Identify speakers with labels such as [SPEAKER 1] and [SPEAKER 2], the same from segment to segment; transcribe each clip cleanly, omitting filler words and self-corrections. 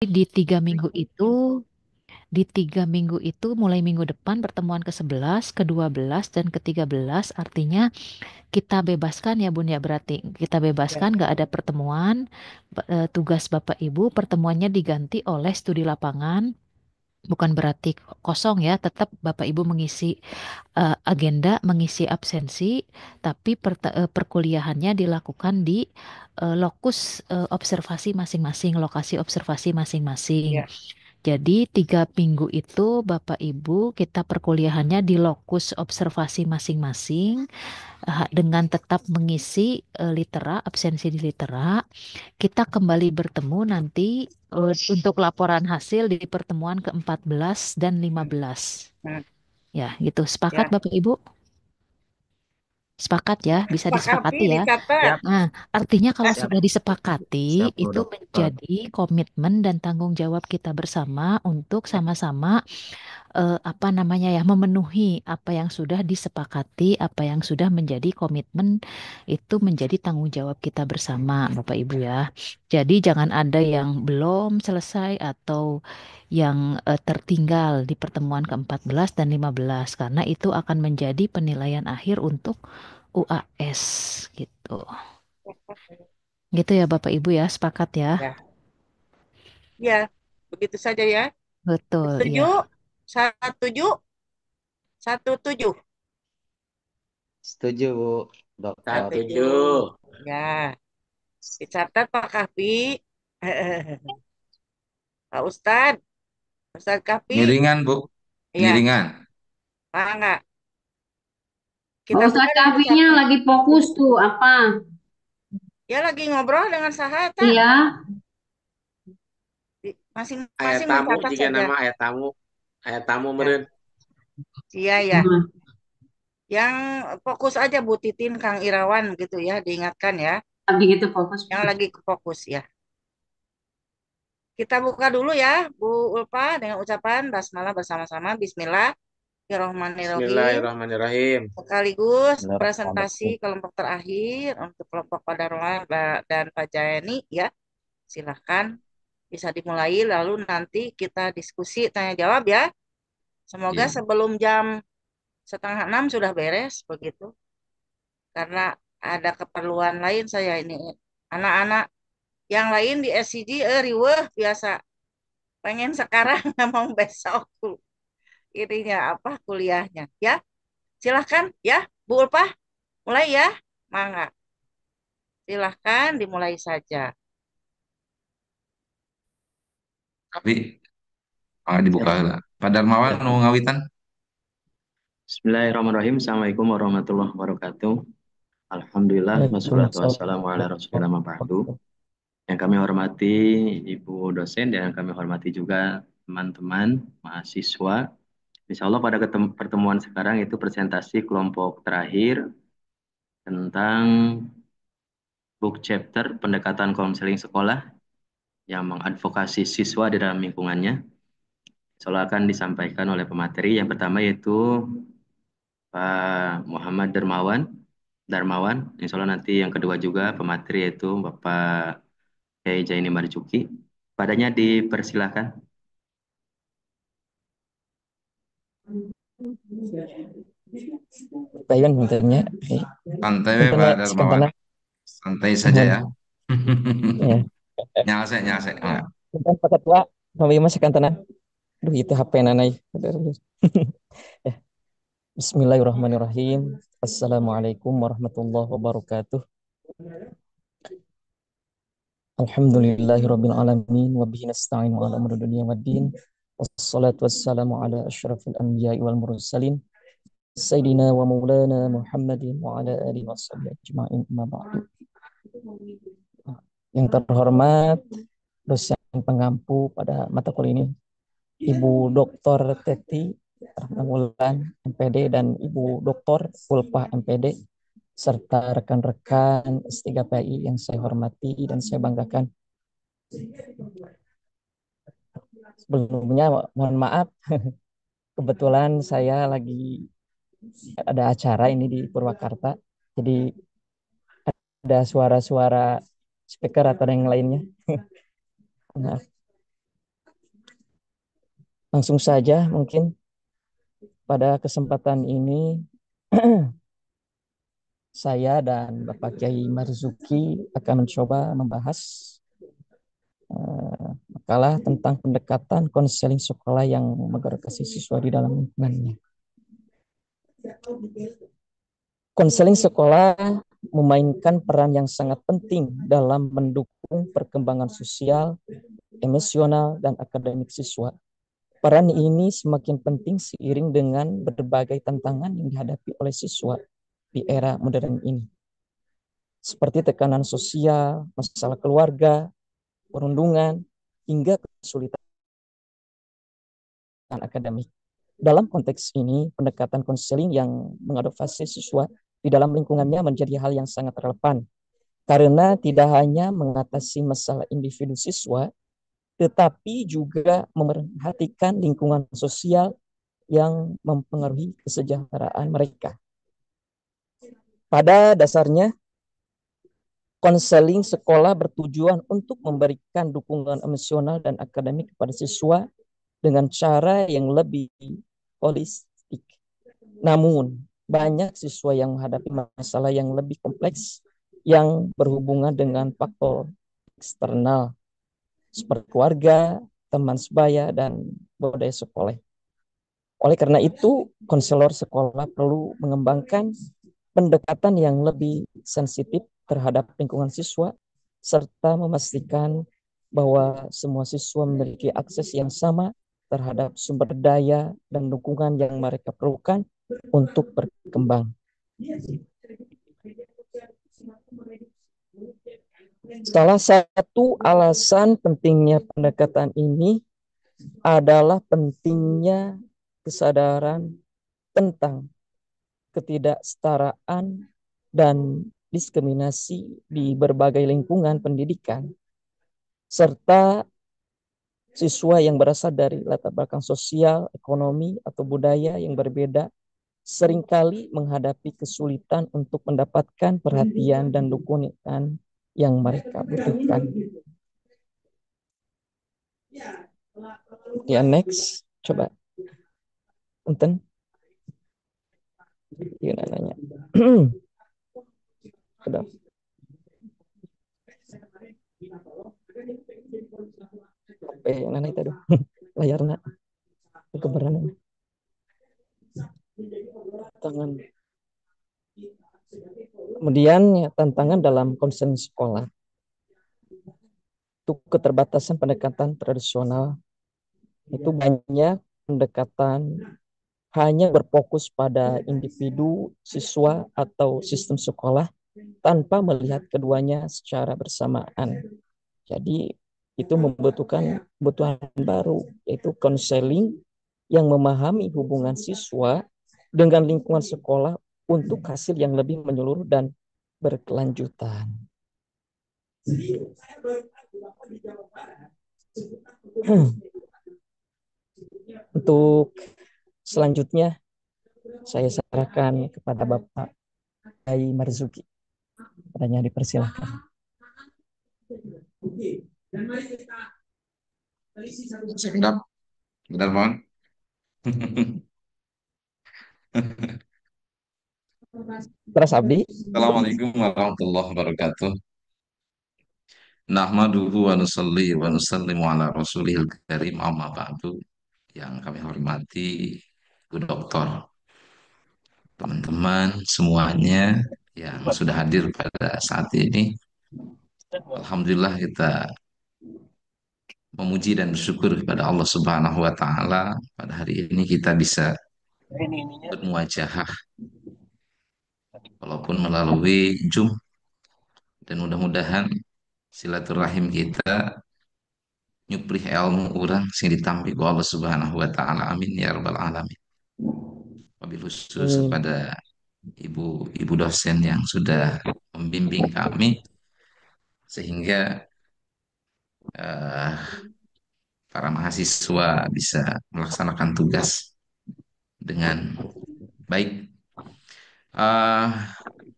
[SPEAKER 1] di 3 minggu itu, mulai minggu depan pertemuan ke-11, ke-12, dan ke-13 artinya kita bebaskan ya Bun ya berarti. Kita
[SPEAKER 2] Ya.
[SPEAKER 1] bebaskan gak ada pertemuan. Tugas Bapak Ibu pertemuannya diganti oleh studi lapangan. Bukan berarti kosong ya, tetap Bapak Ibu mengisi agenda, mengisi absensi, tapi perkuliahannya dilakukan di lokus observasi masing-masing, lokasi observasi masing-masing.
[SPEAKER 2] Ya.
[SPEAKER 1] Jadi 3 minggu itu Bapak Ibu kita perkuliahannya di lokus observasi masing-masing dengan tetap mengisi litera, absensi di litera. Kita kembali bertemu nanti untuk laporan hasil di pertemuan ke-14 dan
[SPEAKER 2] Hmm.
[SPEAKER 1] 15.
[SPEAKER 2] Hmm.
[SPEAKER 1] Ya, gitu. Sepakat
[SPEAKER 2] Ya.
[SPEAKER 1] Bapak Ibu? Sepakat ya, bisa
[SPEAKER 2] Sepakati
[SPEAKER 1] disepakati ya.
[SPEAKER 2] dicatat.
[SPEAKER 3] Siap,
[SPEAKER 1] Nah, artinya kalau
[SPEAKER 3] siap,
[SPEAKER 1] sudah disepakati,
[SPEAKER 3] siap, Bu
[SPEAKER 1] itu
[SPEAKER 3] Dokter.
[SPEAKER 1] menjadi komitmen dan tanggung jawab kita bersama untuk sama-sama apa namanya ya, memenuhi apa yang sudah disepakati, apa yang sudah menjadi komitmen itu menjadi tanggung jawab kita bersama, Bapak Ibu ya. Jadi jangan ada yang belum selesai atau yang tertinggal di pertemuan ke-14 dan 15 karena itu akan menjadi penilaian akhir untuk UAS gitu. Gitu ya Bapak Ibu ya, sepakat ya.
[SPEAKER 2] Ya. Ya. Begitu saja ya.
[SPEAKER 1] Betul
[SPEAKER 2] Setuju?
[SPEAKER 1] ya.
[SPEAKER 2] Satu tujuh. Satu tujuh.
[SPEAKER 3] Setuju, Bu Dokter.
[SPEAKER 2] Setuju.
[SPEAKER 4] Setuju.
[SPEAKER 2] Ya. Dicatat Pak Kahfi. Pak Ustadz. Ustadz Kahfi.
[SPEAKER 4] Miringan, Bu.
[SPEAKER 2] Iya.
[SPEAKER 4] Miringan.
[SPEAKER 2] Pak enggak.
[SPEAKER 5] Pak
[SPEAKER 2] Kita buka
[SPEAKER 5] Ustadz
[SPEAKER 2] dengan
[SPEAKER 5] Kahfinya
[SPEAKER 2] satu.
[SPEAKER 5] lagi fokus tuh apa?
[SPEAKER 2] Ya lagi ngobrol dengan sahabat.
[SPEAKER 5] Iya,
[SPEAKER 4] Ayat
[SPEAKER 2] Masing-masing
[SPEAKER 4] tamu
[SPEAKER 2] mencatat
[SPEAKER 4] jika
[SPEAKER 2] saja.
[SPEAKER 4] nama ayat tamu. Ayat tamu
[SPEAKER 2] Ya.
[SPEAKER 4] meren.
[SPEAKER 2] Iya ya.
[SPEAKER 5] nah,
[SPEAKER 2] Yang fokus aja Bu Titin, Kang Irawan gitu ya, diingatkan ya.
[SPEAKER 5] lagi gitu fokus.
[SPEAKER 2] Yang lagi fokus ya. Kita buka dulu ya, Bu Ulfa dengan ucapan basmalah bersama-sama. Bismillahirrahmanirrahim.
[SPEAKER 4] Bismillahirrahmanirrahim.
[SPEAKER 2] Sekaligus presentasi
[SPEAKER 3] Bismillahirrahmanirrahim.
[SPEAKER 2] kelompok terakhir untuk kelompok Qadarullah dan Pak Jayani ya. Silahkan bisa dimulai lalu nanti kita diskusi tanya jawab ya. Semoga
[SPEAKER 4] Iya.
[SPEAKER 2] sebelum jam setengah 6 sudah beres begitu. Karena ada keperluan lain saya ini anak-anak yang lain di SCG riweuh biasa pengen sekarang nggak mau besok ininya apa kuliahnya ya silahkan ya Bu Ulpah mulai ya mangga silahkan dimulai saja.
[SPEAKER 4] Tapi dibuka
[SPEAKER 3] Siap.
[SPEAKER 4] lah. Pak Darmawan
[SPEAKER 3] Siap.
[SPEAKER 4] mau ngawitan?
[SPEAKER 3] Bismillahirrahmanirrahim. Assalamualaikum warahmatullahi wabarakatuh. Alhamdulillah, wassalatu
[SPEAKER 6] Waalaikumsalam
[SPEAKER 3] wassalamu ala rasulillah ma ba'du.
[SPEAKER 6] warahmatullahi
[SPEAKER 3] Yang kami hormati Ibu dosen dan yang kami hormati juga teman-teman mahasiswa. Insya Allah pada pertemuan sekarang itu presentasi kelompok terakhir tentang book chapter pendekatan konseling sekolah yang mengadvokasi siswa di dalam lingkungannya. Insya Allah akan disampaikan oleh pemateri. Yang pertama yaitu Pak Muhammad Darmawan. Insya Allah nanti yang kedua juga pemateri yaitu Bapak Kiai Jaini Marzuki. Padanya dipersilahkan.
[SPEAKER 6] Bayan bentarnya.
[SPEAKER 4] Santai, we,
[SPEAKER 6] Antena
[SPEAKER 4] Pak Darmawan.
[SPEAKER 6] sekantana
[SPEAKER 4] Santai saja
[SPEAKER 6] mohon
[SPEAKER 4] ya.
[SPEAKER 6] ya.
[SPEAKER 4] Nyasek, nyasek.
[SPEAKER 6] Bentar pakai tua kami masih sekantana. Duh itu HP nanai. Ya. Bismillahirrahmanirrahim. Assalamualaikum warahmatullahi wabarakatuh. Alhamdulillahirabbil alamin wa bihi nasta'in ala umuri dunya waddin. Wassalatu wassalamu ala asyrafil anbiya'i wal mursalin. Sayyidina wa maulana Muhammadin wa ala alihi washabihi ajma'in amma ba'du. Yang terhormat dosen pengampu pada mata kuliah ini, Ibu Dr. Teti Rahmawulan MPD dan Ibu Dr. Ulpah MPD serta rekan-rekan S3PI yang saya hormati dan saya banggakan. Sebelumnya mohon maaf, kebetulan saya lagi ada acara ini di Purwakarta, jadi ada suara-suara speaker atau yang lainnya. Maaf. Langsung saja mungkin pada kesempatan ini saya dan Bapak Kiai Marzuki akan mencoba membahas makalah tentang pendekatan konseling sekolah yang menggerakkan siswa di dalam lingkungannya. Konseling sekolah memainkan peran yang sangat penting dalam mendukung perkembangan sosial, emosional, dan akademik siswa. Peran ini semakin penting seiring dengan berbagai tantangan yang dihadapi oleh siswa di era modern ini, seperti tekanan sosial, masalah keluarga, perundungan, hingga kesulitan akademik. Dalam konteks ini, pendekatan konseling yang mengadopsi siswa di dalam lingkungannya menjadi hal yang sangat relevan, karena tidak hanya mengatasi masalah individu siswa, tetapi juga memperhatikan lingkungan sosial yang mempengaruhi kesejahteraan mereka. Pada dasarnya, konseling sekolah bertujuan untuk memberikan dukungan emosional dan akademik kepada siswa dengan cara yang lebih holistik. Namun, banyak siswa yang menghadapi masalah yang lebih kompleks yang berhubungan dengan faktor eksternal seperti keluarga, teman sebaya, dan budaya sekolah. Oleh karena itu, konselor sekolah perlu mengembangkan pendekatan yang lebih sensitif terhadap lingkungan siswa, serta memastikan bahwa semua siswa memiliki akses yang sama terhadap sumber daya dan dukungan yang mereka perlukan untuk berkembang. Salah satu alasan pentingnya pendekatan ini adalah pentingnya kesadaran tentang ketidaksetaraan dan diskriminasi di berbagai lingkungan pendidikan, serta siswa yang berasal dari latar belakang sosial, ekonomi, atau budaya yang berbeda seringkali menghadapi kesulitan untuk mendapatkan perhatian dan dukungan yang mereka butuhkan. Ya, next. Coba. Punten. Gimana nanya? Udah. Nana itu aduh. Layarnya keberan. Tangan. Kemudian ya, tantangan dalam konsen sekolah. Untuk keterbatasan pendekatan tradisional itu banyak pendekatan hanya berfokus pada individu, siswa, atau sistem sekolah tanpa melihat keduanya secara bersamaan. Jadi itu membutuhkan kebutuhan baru, yaitu konseling yang memahami hubungan siswa dengan lingkungan sekolah untuk hasil yang lebih menyeluruh dan berkelanjutan. Untuk selanjutnya, saya serahkan kepada Bapak Kiai Marzuki. Adanya dipersilahkan.
[SPEAKER 4] Sekedap, benar mohon.
[SPEAKER 6] Terus Abdi.
[SPEAKER 4] Assalamualaikum warahmatullahi wabarakatuh. Nahmaduhu wa nusalli wa nusallimu ala rasulihil karim amma ba'du. Yang kami hormati Bu Doktor, teman-teman semuanya yang sudah hadir pada saat ini. Alhamdulillah kita memuji dan bersyukur kepada Allah Subhanahu wa taala pada hari ini kita bisa bermuajahah walaupun melalui Zoom, dan mudah-mudahan silaturahim kita nyuprih ilmu orang sing ditampi ku Allah Subhanahu wa taala. Amin ya rabbal alamin. Wabil khusus kepada ibu dosen yang sudah membimbing kami sehingga para mahasiswa bisa melaksanakan tugas dengan baik.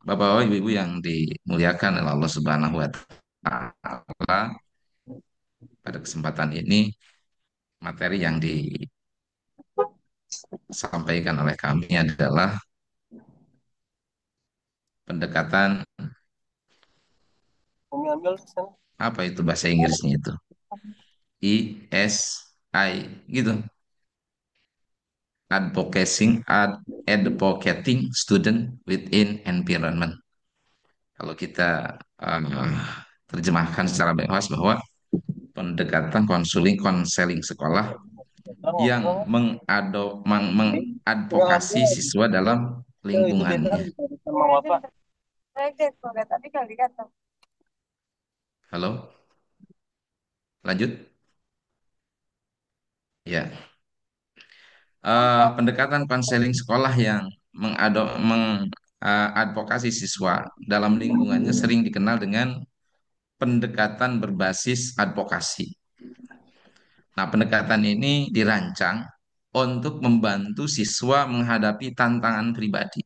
[SPEAKER 4] Bapak-bapak, ibu-ibu yang dimuliakan oleh Allah Subhanahu wa taala, pada kesempatan ini materi yang sampaikan oleh kami adalah pendekatan, apa itu bahasa Inggrisnya itu? ESI gitu. Advocating student within environment. Kalau kita terjemahkan secara bebas bahwa pendekatan konseling sekolah yang mengadvokasi siswa dalam lingkungannya. Halo, lanjut. Ya, pendekatan konseling sekolah yang mengadvokasi siswa dalam lingkungannya sering dikenal dengan pendekatan berbasis advokasi. Nah, pendekatan ini dirancang untuk membantu siswa menghadapi tantangan pribadi.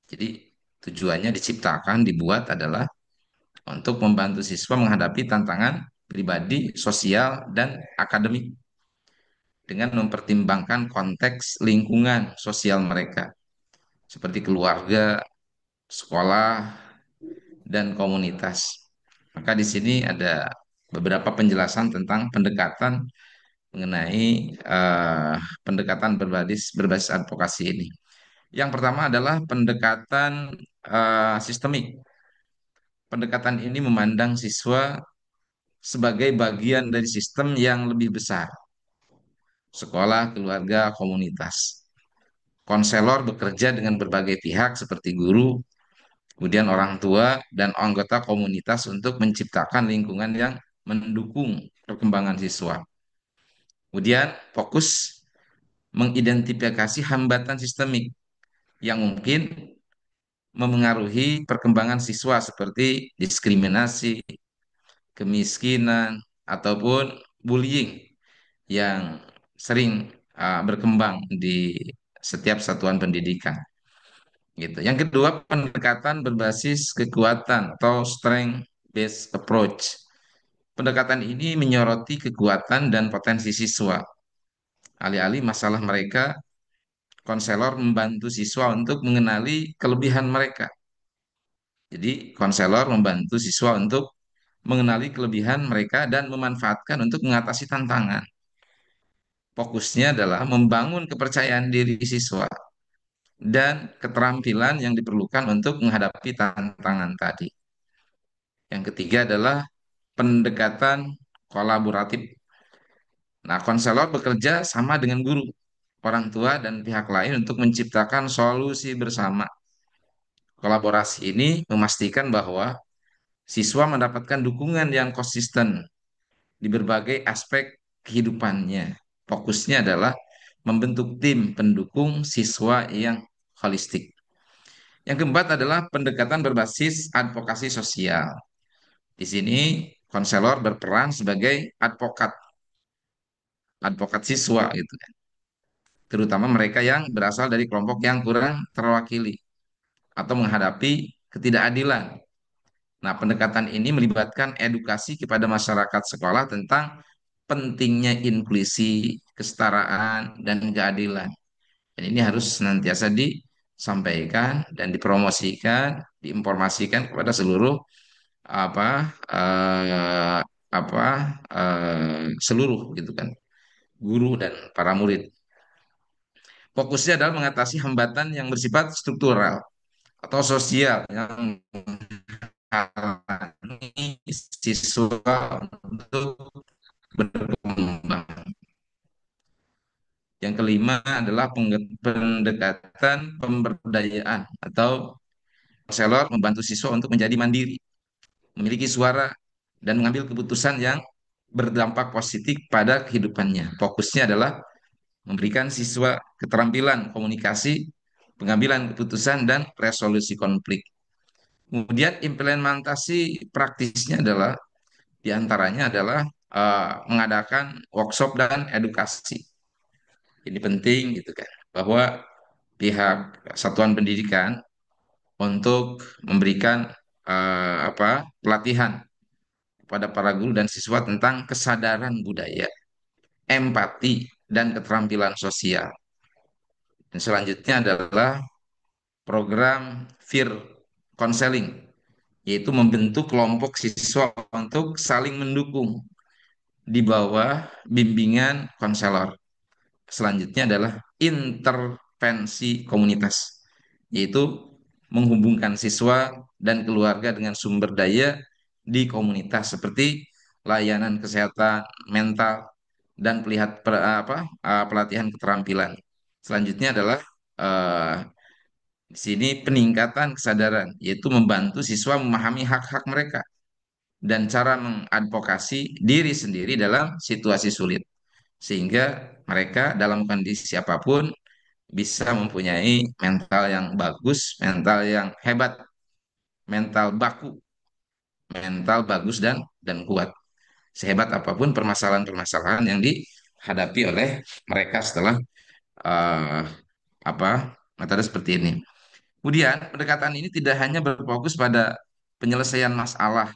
[SPEAKER 4] Jadi, tujuannya diciptakan, dibuat adalah untuk membantu siswa menghadapi tantangan pribadi, sosial, dan akademik dengan mempertimbangkan konteks lingkungan sosial mereka, seperti keluarga, sekolah, dan komunitas. Maka di sini ada beberapa penjelasan tentang pendekatan mengenai pendekatan berbasis advokasi ini. Yang pertama adalah pendekatan sistemik. Pendekatan ini memandang siswa sebagai bagian dari sistem yang lebih besar, sekolah, keluarga, komunitas. Konselor bekerja dengan berbagai pihak seperti guru, kemudian orang tua, dan anggota komunitas untuk menciptakan lingkungan yang mendukung perkembangan siswa. Kemudian fokus mengidentifikasi hambatan sistemik yang mungkin memengaruhi perkembangan siswa seperti diskriminasi, kemiskinan, ataupun bullying yang sering berkembang di setiap satuan pendidikan. Gitu. Yang kedua, pendekatan berbasis kekuatan atau strength based approach. Pendekatan ini menyoroti kekuatan dan potensi siswa. Alih-alih masalah mereka, konselor membantu siswa untuk mengenali kelebihan mereka. Jadi, konselor membantu siswa untuk mengenali kelebihan mereka dan memanfaatkan untuk mengatasi tantangan. Fokusnya adalah membangun kepercayaan diri siswa dan keterampilan yang diperlukan untuk menghadapi tantangan tadi. Yang ketiga adalah pendekatan kolaboratif. Nah, konselor bekerja sama dengan guru, orang tua, dan pihak lain untuk menciptakan solusi bersama. Kolaborasi ini memastikan bahwa siswa mendapatkan dukungan yang konsisten di berbagai aspek kehidupannya. Fokusnya adalah membentuk tim pendukung siswa yang holistik. Yang keempat adalah pendekatan berbasis advokasi sosial. Di sini konselor berperan sebagai advokat siswa gitu kan. Terutama mereka yang berasal dari kelompok yang kurang terwakili atau menghadapi ketidakadilan. Nah, pendekatan ini melibatkan edukasi kepada masyarakat sekolah tentang pentingnya inklusi, kesetaraan, dan keadilan. Dan ini harus senantiasa disampaikan dan dipromosikan, diinformasikan kepada seluruh apa apa seluruh gitu kan, guru dan para murid. Fokusnya adalah mengatasi hambatan yang bersifat struktural atau sosial yang menghalangi siswa untuk berkembang. Yang kelima adalah pendekatan pemberdayaan atau konselor membantu siswa untuk menjadi mandiri, memiliki suara, dan mengambil keputusan yang berdampak positif pada kehidupannya. Fokusnya adalah memberikan siswa keterampilan komunikasi, pengambilan keputusan, dan resolusi konflik. Kemudian implementasi praktisnya adalah diantaranya adalah mengadakan workshop dan edukasi. Ini penting gitu kan, bahwa pihak satuan pendidikan untuk memberikan pelatihan kepada para guru dan siswa tentang kesadaran budaya, empati, dan keterampilan sosial. Dan selanjutnya adalah program peer counseling, yaitu membentuk kelompok siswa untuk saling mendukung di bawah bimbingan konselor. Selanjutnya adalah intervensi komunitas, yaitu menghubungkan siswa dan keluarga dengan sumber daya di komunitas seperti layanan kesehatan mental dan pelatihan keterampilan. Selanjutnya adalah eh, di sini peningkatan kesadaran, yaitu membantu siswa memahami hak-hak mereka dan cara mengadvokasi diri sendiri dalam situasi sulit, sehingga mereka dalam kondisi apapun bisa mempunyai mental yang bagus, mental yang hebat, mental baku, mental bagus dan kuat. Sehebat apapun permasalahan-permasalahan yang dihadapi oleh mereka setelah eh, apa metode seperti ini. Kemudian pendekatan ini tidak hanya berfokus pada penyelesaian masalah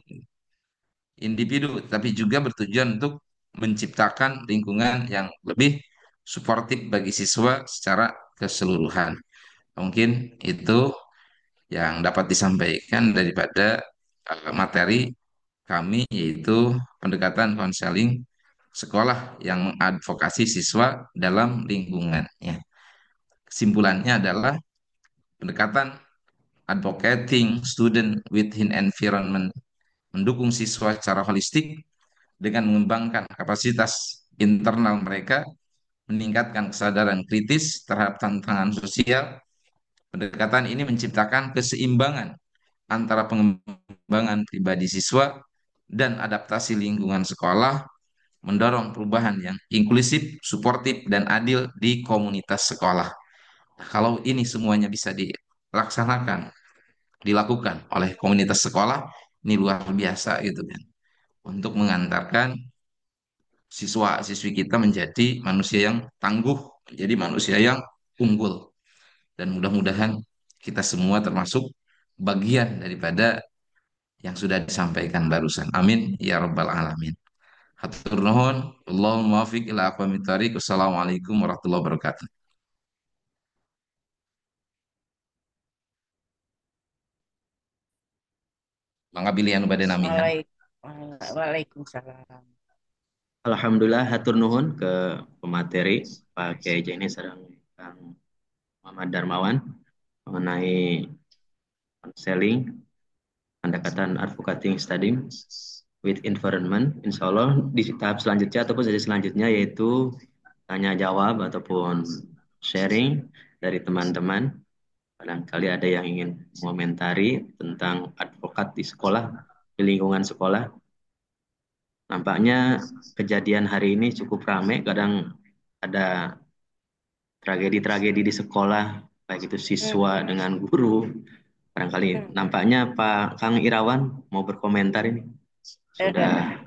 [SPEAKER 4] individu, tapi juga bertujuan untuk menciptakan lingkungan yang lebih suportif bagi siswa secara keseluruhan. Mungkin itu yang dapat disampaikan daripada materi kami, yaitu pendekatan konseling sekolah yang mengadvokasi siswa dalam lingkungan. Ya. Kesimpulannya adalah pendekatan advocating student within environment mendukung siswa secara holistik dengan mengembangkan kapasitas internal mereka, meningkatkan kesadaran kritis terhadap tantangan sosial. Pendekatan ini menciptakan keseimbangan antara pengembangan pribadi siswa dan adaptasi lingkungan sekolah, mendorong perubahan yang inklusif, suportif, dan adil di komunitas sekolah. Nah, kalau ini semuanya bisa dilaksanakan, dilakukan oleh komunitas sekolah, ini luar biasa gitu kan, untuk mengantarkan siswa-siswi kita menjadi manusia yang tangguh, menjadi manusia yang unggul. Dan mudah-mudahan kita semua termasuk bagian daripada yang sudah disampaikan barusan. Amin ya rabbal alamin. Hatur nuhun, Allahumma muwaffiq ila aqwamit thariq. Wassalamualaikum warahmatullahi wabarakatuh. Mangga pilihan pada namihan.
[SPEAKER 2] Waalaikumsalam.
[SPEAKER 3] Alhamdulillah hatur nuhun ke pemateri Pak Kiai Jeni sareng Kang Muhammad Darmawan mengenai konseling pendekatan advocating study with environment. Insya Allah di tahap selanjutnya ataupun sesi selanjutnya yaitu tanya jawab ataupun sharing dari teman-teman. Barangkali ada yang ingin mengomentari tentang advokat di sekolah, di lingkungan sekolah. Nampaknya kejadian hari ini cukup ramai, kadang ada tragedi-tragedi di sekolah, baik itu siswa dengan guru. Barangkali nampaknya Pak Kang Irawan mau berkomentar ini. Sudah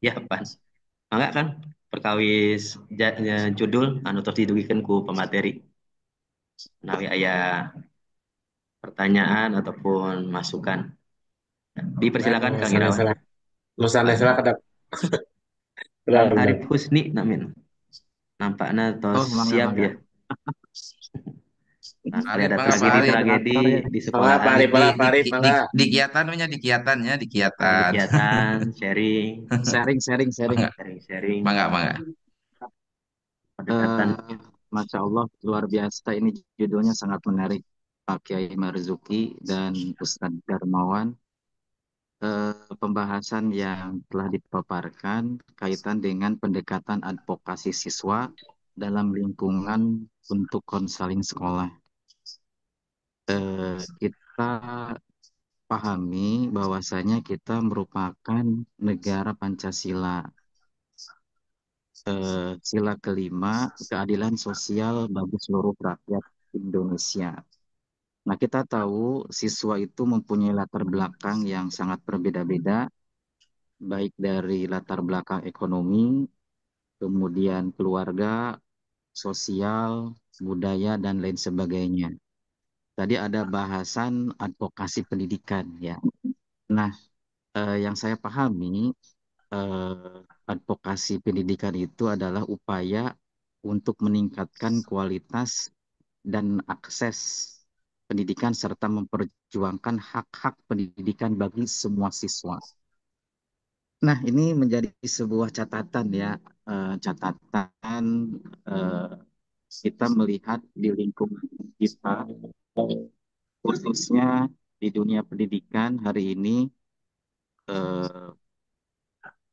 [SPEAKER 3] ya Pak. Enggak kan? Perkawis judul anu tos didugikan ku pemateri. Nawi aya pertanyaan ataupun masukan. Dipersilakan Kang Irawan.
[SPEAKER 7] Nusa kada
[SPEAKER 3] Kang Arif Husni namin. Nampaknya tos siap ya. Nah,
[SPEAKER 4] Arif,
[SPEAKER 3] ada
[SPEAKER 4] mangga Pak Arif.
[SPEAKER 3] tragedi-tragedi di sekolah.
[SPEAKER 7] Pak Arif, Pak Arif, mangga.
[SPEAKER 4] Di kiatannya, di kiatannya, di kiatan.
[SPEAKER 3] Kegiatan, sharing,
[SPEAKER 4] Mangga,
[SPEAKER 3] sharing,
[SPEAKER 4] mangga.
[SPEAKER 3] pendekatan.
[SPEAKER 8] Masya Allah, luar biasa. Ini judulnya sangat menarik, Pak Kiai Marzuki dan Ustadz Darmawan. Pembahasan yang telah dipaparkan kaitan dengan pendekatan advokasi siswa dalam lingkungan untuk konseling sekolah. Kita pahami bahwasanya kita merupakan negara Pancasila. Sila kelima, keadilan sosial bagi seluruh rakyat Indonesia. Nah, kita tahu siswa itu mempunyai latar belakang yang sangat berbeda-beda, baik dari latar belakang ekonomi, kemudian keluarga, sosial, budaya, dan lain sebagainya. Tadi ada bahasan advokasi pendidikan, ya. Nah, yang saya pahami, advokasi pendidikan itu adalah upaya untuk meningkatkan kualitas dan akses pendidikan serta memperjuangkan hak-hak pendidikan bagi semua siswa. Nah, ini menjadi sebuah catatan ya, catatan eh, kita melihat di lingkungan kita, khususnya di dunia pendidikan hari ini eh,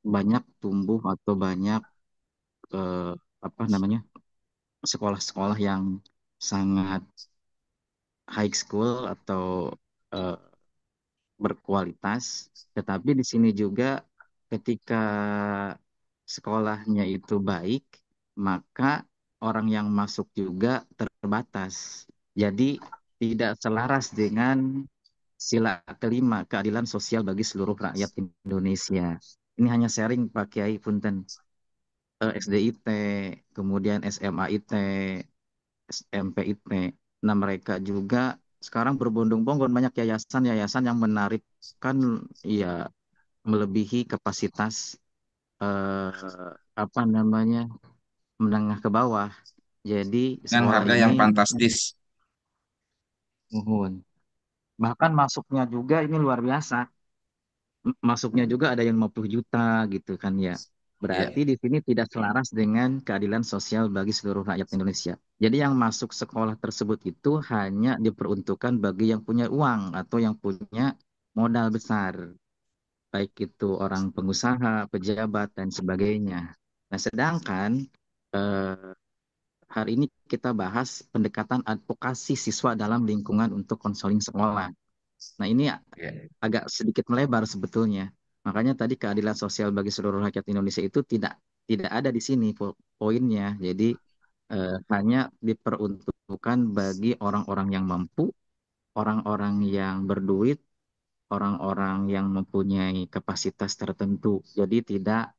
[SPEAKER 8] banyak tumbuh atau banyak eh, apa namanya sekolah-sekolah yang sangat high school atau eh, berkualitas, tetapi di sini juga ketika sekolahnya itu baik, maka orang yang masuk juga terbatas. Jadi tidak selaras dengan sila kelima, keadilan sosial bagi seluruh rakyat Indonesia. Ini hanya sharing Pak Kiai Punten. SDIT, kemudian SMAIT, SMPIT. Nah, mereka juga sekarang berbondong-bondong banyak yayasan-yayasan yang menarikkan ya melebihi kapasitas eh, apa namanya menengah ke bawah. Jadi
[SPEAKER 4] dengan
[SPEAKER 8] sekolah
[SPEAKER 4] harga
[SPEAKER 8] ini
[SPEAKER 4] yang fantastis.
[SPEAKER 8] mohon. Bahkan masuknya juga ini luar biasa. Masuknya juga ada yang 50 juta gitu kan ya.
[SPEAKER 4] Ya,
[SPEAKER 8] Berarti di sini tidak selaras dengan keadilan sosial bagi seluruh rakyat Indonesia. Jadi yang masuk sekolah tersebut itu hanya diperuntukkan bagi yang punya uang atau yang punya modal besar, baik itu orang pengusaha, pejabat, dan sebagainya. Nah, sedangkan eh, hari ini kita bahas pendekatan advokasi siswa dalam lingkungan untuk konseling sekolah. Nah, ini
[SPEAKER 4] ya.
[SPEAKER 8] agak sedikit melebar sebetulnya. Makanya tadi keadilan sosial bagi seluruh rakyat Indonesia itu tidak tidak ada di sini poinnya. Jadi hanya diperuntukkan bagi orang-orang yang mampu, orang-orang yang berduit, orang-orang yang mempunyai kapasitas tertentu. Jadi tidak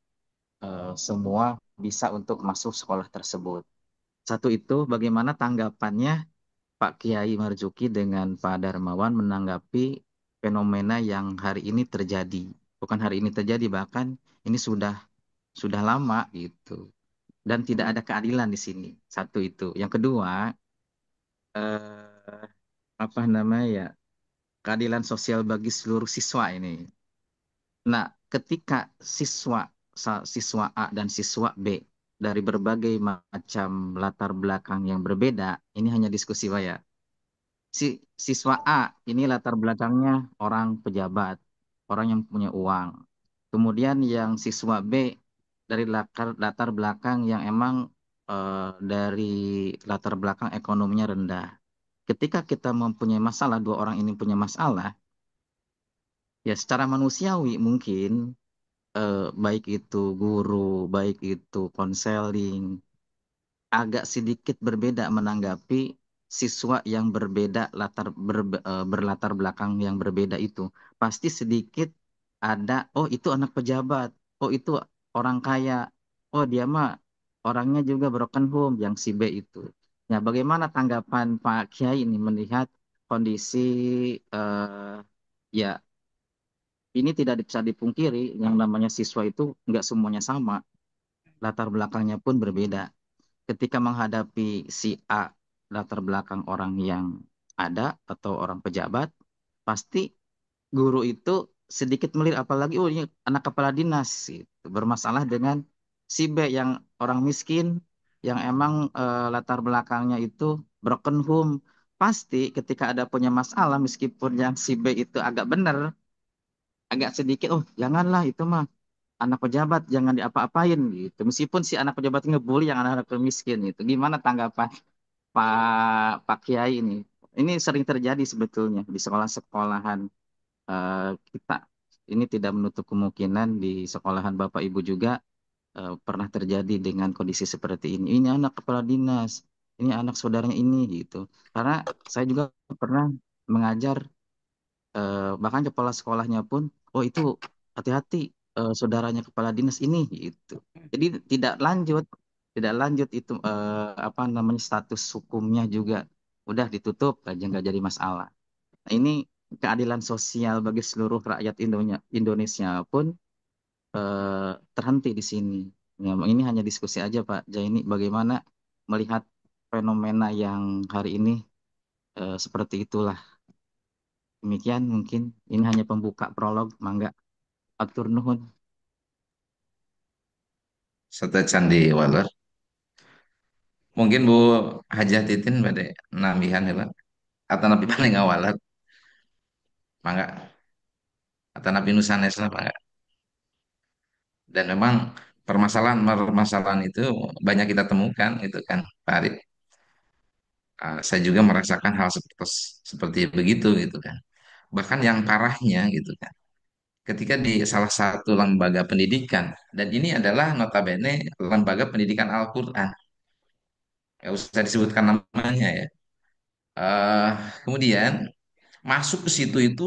[SPEAKER 8] semua bisa untuk masuk sekolah tersebut. Satu itu bagaimana tanggapannya Pak Kiai Marzuki dengan Pak Darmawan menanggapi fenomena yang hari ini terjadi. Bukan hari ini terjadi, bahkan ini sudah lama gitu. Dan tidak ada keadilan di sini. Satu itu. Yang kedua, eh, apa namanya ya, keadilan sosial bagi seluruh siswa ini. Nah, ketika siswa A dan siswa B dari berbagai macam latar belakang yang berbeda, ini hanya diskusi Pak ya. Siswa A ini latar belakangnya orang pejabat, orang yang punya uang. Kemudian yang siswa B dari latar belakang yang emang dari latar belakang ekonominya rendah. Ketika kita mempunyai masalah, dua orang ini punya masalah, ya secara manusiawi mungkin baik itu guru, baik itu konseling, agak sedikit berbeda menanggapi siswa yang berbeda berlatar belakang yang berbeda itu. Pasti sedikit ada, oh itu anak pejabat, oh itu orang kaya, oh dia mah orangnya juga broken home yang si B itu. Nah, bagaimana tanggapan Pak Kiai ini melihat kondisi eh, ya ini tidak bisa dipungkiri yang namanya siswa itu nggak semuanya sama, latar belakangnya pun berbeda ketika menghadapi si A latar belakang orang yang ada atau orang pejabat, pasti guru itu sedikit melihat apalagi oh ini anak kepala dinas gitu, bermasalah dengan si B yang orang miskin yang emang latar belakangnya itu broken home. Pasti ketika ada punya masalah meskipun yang si B itu agak benar, agak sedikit oh janganlah itu mah anak pejabat jangan diapa-apain gitu. Meskipun si anak pejabat ngebully yang anak-anak miskin gitu. Gimana tanggapan Pak Kiai ini? Ini sering terjadi sebetulnya di sekolah-sekolahan kita. Ini tidak menutup kemungkinan di sekolahan Bapak Ibu juga pernah terjadi dengan kondisi seperti ini. Ini anak kepala dinas, ini anak saudaranya ini gitu. Karena saya juga pernah mengajar bahkan kepala sekolahnya pun, oh itu hati-hati saudaranya kepala dinas ini gitu. Jadi tidak lanjut itu apa namanya status hukumnya juga udah ditutup aja nggak jadi masalah. Nah, ini keadilan sosial bagi seluruh rakyat Indonesia pun terhenti di sini. Ya, ini hanya diskusi aja Pak Jaini, bagaimana melihat fenomena yang hari ini seperti itulah. Demikian mungkin ini hanya pembuka prolog, mangga atur nuhun.
[SPEAKER 4] Serta Candi Waler. Mungkin Bu Hajah Titin pada nambihan heula atau nabi paling awalat mangga atau nabi nusanes lah mangga. Dan memang permasalahan-permasalahan itu banyak kita temukan itu kan Pak Arif. Saya juga merasakan hal seperti begitu gitu kan. Bahkan yang parahnya gitu kan. Ketika di salah satu lembaga pendidikan dan ini adalah notabene lembaga pendidikan Al-Qur'an. Nggak usah disebutkan namanya ya. Eh, Kemudian masuk ke situ itu